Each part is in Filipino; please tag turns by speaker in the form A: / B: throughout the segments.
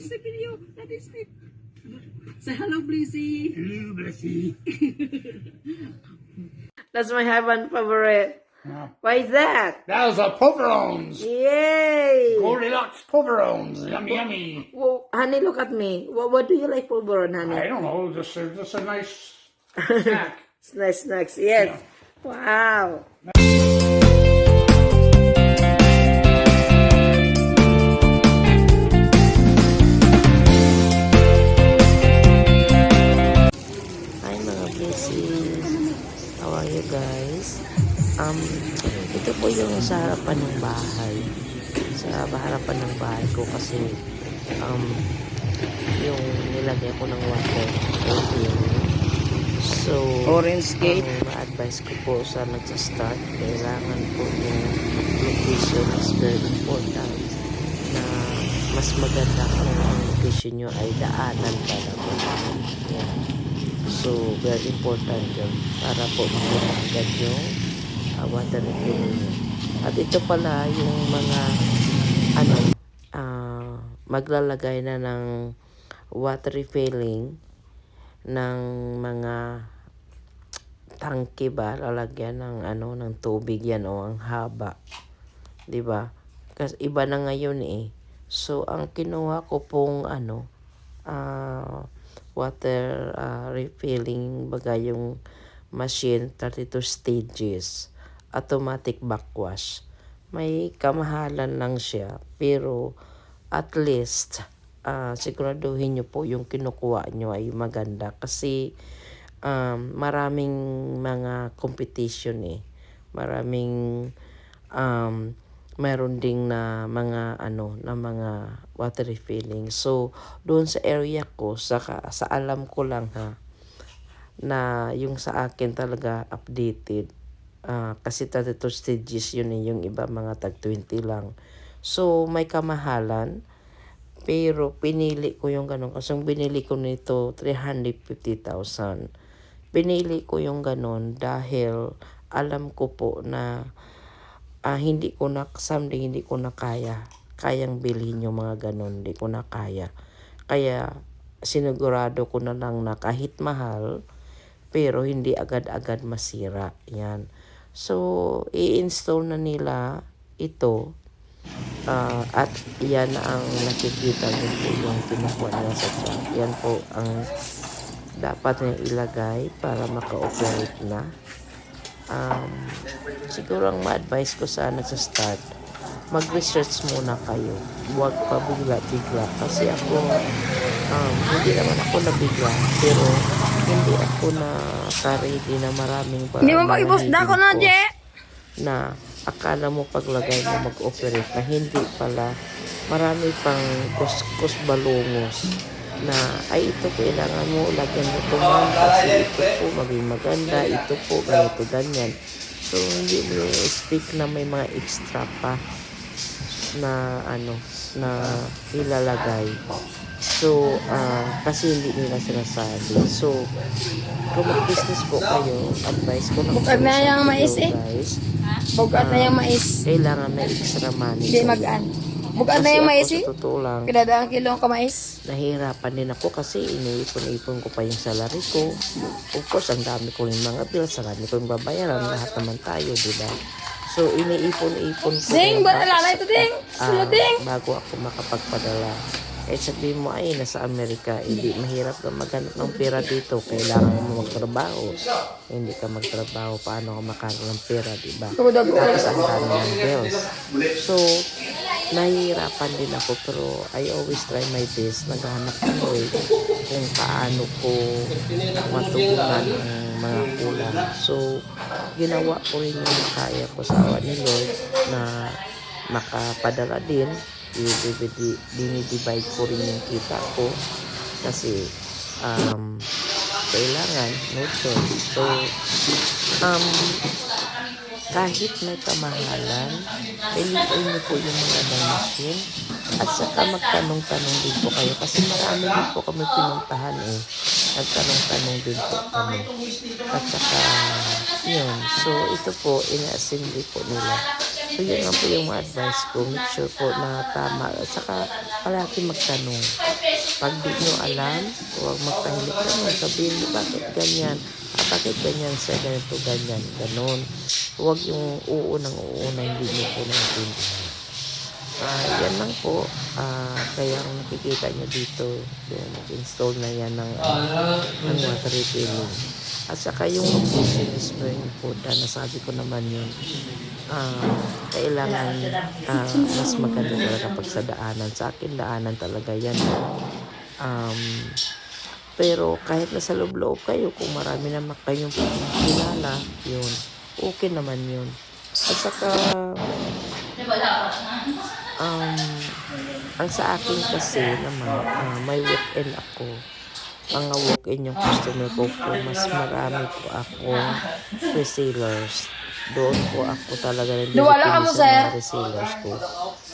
A: is the video. That is it. Say hello, Blissy.
B: Hello, Blessy.
A: That's my heaven favorite.
B: Yeah.
A: Why is that?
B: That was a pulverons.
A: Yay!
B: Goldilocks pulverons. Yummy, yummy.
A: Well, honey, look at me. What do you like pulveron, honey?
B: I don't know. Just a nice snack.
A: Nice snacks, yes.
B: Yeah.
A: Wow. Hi mga busy. How are you guys? Ito po yung sa harapan ng bahay. Sa harapan ng bahay ko kasi yung nilagay ko ng water. So,
C: Orange gate.
A: ma-advise ko po sa nagsa-start, kailangan po yung location is very important na mas maganda kung ang location nyo ay daanan talaga. Yeah. So, very important yun para po makita agad yung water refilling nyo. At ito pala yung mga maglalagay na ng water refilling ng mga tangke ba, lalagyan ng ng tubig yan o ang haba, 'di ba? Kasi iba na ngayon eh. So ang kinuha ko pong water refilling baga yung machine 32 stages automatic backwash. May kamahalan lang siya pero at least siguraduhin nyo po yung kinukuha nyo ay maganda kasi maraming mga competition eh. Maraming meron ding na mga na mga water refilling. So doon sa area ko sa alam ko lang na yung sa akin talaga updated kasi 32 stages yun eh, yung iba mga tag 20 lang. So may kamahalan. Pero pinili ko yung ganun. Kasi binili ko nito 350,000. Pinili ko yung ganun dahil alam ko po na someday hindi ko na kayang bilhin yung mga ganun. Hindi ko na kaya. Kaya sinigurado ko na lang na kahit mahal, pero hindi agad-agad masira. Yan. So, i-install na nila ito. At yan ang nakikita niyo po yung kinukuha nila sa truck. Yan po ang dapat niya ilagay para maka-operate na. Siguro ang ma-advise ko sa start, mag-research muna kayo. Huwag pa bigla-bigla. Kasi ako, hindi naman ako nabigla. Pero hindi ako na-ready na maraming
C: Hindi mo mag-ibos na ako na, Je!
A: Na akala mo paglagay mo mag-operate na hindi pala marami pang kuskus balungos na ay ito kailangan mo lagyan mo ito kasi ito po maging maganda, ito po ganito ganyan. So hindi mo speak na may mga extra pa na na ilalagay. So kasi hindi nila sinasabi. So kung mag-business po kayo, advice ko na po
C: Bukag na yung mais eh.
A: guys.
C: Bukag na yung mais.
A: Kailangan may extra money.
C: Hindi mag-an. Bukag na yung mais eh.
A: Sa totoo lang,
C: Pinadaan kilong ka mais.
A: nahihirapan din ako kasi iniipon-ipon ko pa yung salary ko. Of course, ang dami ko yung mga bills, ang dami ko yung babayaran, lahat naman tayo, di ba? So, iniipon-ipon ko.
C: Ding, baralala ito, Ding. Sulo, Ding.
A: Bago ako makapagpadala. Kahit sabihin mo ay nasa Amerika, hindi mahirap ka maghanap ng pera dito. Kailangan mo magtrabaho. Hindi ka magtrabaho, paano ka makahanap ng pera, di ba? Tapos ang dami ng bills. So, nahihirapan din ako pero I always try my best. Naghahanap ako kung paano ko matugunan ang mga kulang. So, ginawa ko rin yung kaya ko sa awa ni Lord na makapadala din. Dinidivide ko rin yung kita ko kasi kailangan no choice. So kahit may kamahalan, piliin niyo po yung mga machine at saka magtanong-tanong din po kayo kasi marami din po kami pinuntahan eh. Nagtanong-tanong din po kami. At saka yun. So ito po, ina-assembly po nila. So yun lang po yung mga advice ko. Make sure po na tama. At saka palagi magtanong. Pag di nyo alam, huwag magkahilig tanong. Sabihin nyo, bakit ganyan? Bakit ganyan siya, ganito, ganyan, ganon. Huwag yung oo ng oo na hindi nyo po naintindihan. Yan lang po. Kaya ang nakikita nyo dito, yung install na yan ng water refilling. At saka yung location is very important. Nasabi ko naman yun. Kailangan mas maganda talaga pag sa daanan. Sa akin, daanan talaga yan. Pero kahit nasa loob-loob kayo, kung marami naman kayong kilala, yun, okay naman yun. At saka, ang sa akin kasi naman, may walk-in ako. Mga walk-in yung customer ko po, mas marami po ako resellers. Doon po ako talaga
C: Luwala ka mo,
A: sa
C: sir?
A: mga resellers ko.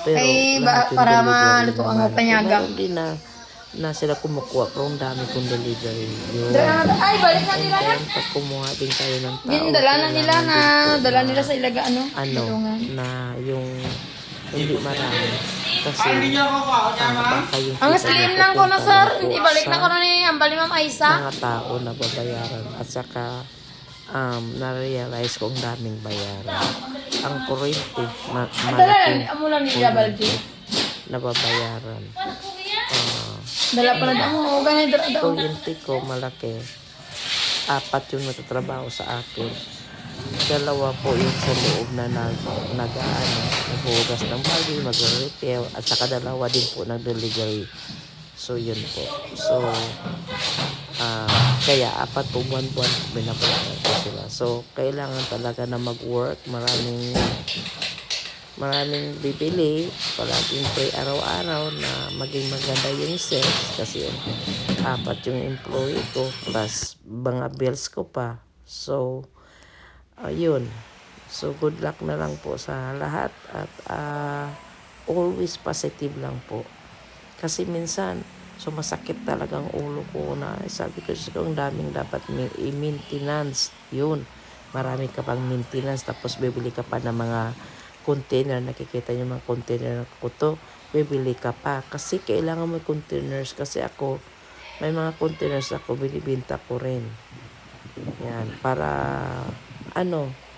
A: Pero,
C: Ay,
A: lahat yung
C: para
A: delivery
C: maluto ang
A: naman.
C: panyaga.
A: Meron din na sila kumukuha, pero ang dami kong delivery. Yun.
C: Ay, balik na nila yan.
A: And then, pag kumuha din tayo ng tao,
C: Ginadala na nila
A: kailangan
C: na,
A: din po
C: dala
A: na,
C: nila sa ilaga, tulungan.
A: na yung hindi marami. Kasi, baka yung
C: Ang
A: kita
C: slim
A: niya
C: lang ko na,
A: pupunta
C: sir.
A: lang po
C: Ibalik na
A: sa
C: ko na niya. Ang bali, Ma'am Aisa.
A: mga tao na babayaran. At saka, na-realize ko ang daming bayaran. Ang kurente, malaking
C: Amo lang nila, Baldi.
A: nababayaran.
C: Dala pala na mo. Ganyan, dala daw.
A: Kuryente ko malaki. 4 yung natatrabaho sa akin. 2 po yung sa loob na naghuhugas ng bagi, mag-repair, at saka 2 din po nag-delivery. So, yun po. So, kaya 4 po buwan-buwan binabayaran ko sila. So, kailangan talaga na mag-work. Maraming bibili, palaging pray araw-araw na maging maganda yung sales kasi 4 yung employee ko plus mga bills ko pa. So, yun. So, good luck na lang po sa lahat at always positive lang po. Kasi minsan, sumasakit talagang ulo ko na sabi ko, ang daming dapat i-maintenance. Yun. Marami ka pang maintenance tapos bibili ka pa ng mga container, nakikita niyo mga container ng kuto, bibili ka pa. Kasi kailangan mo containers. Kasi ako, may mga containers ako, binibinta ko rin. Yan, para,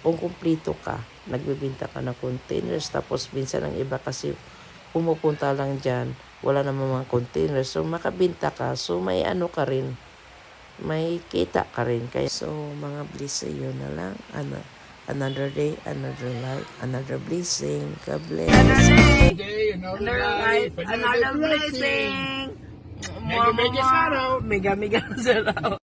A: kung kumplito ka, nagbibinta ka ng containers. Tapos, minsan ang iba kasi, pumupunta lang dyan, wala namang mga containers. So, makabinta ka. So, may ka rin. May kita ka rin. Kaya, so, mga bliss, yun na lang. Another day, another life, another blessing. God bless.
B: Day, another life, another blessing.
A: Mega, mega, mega,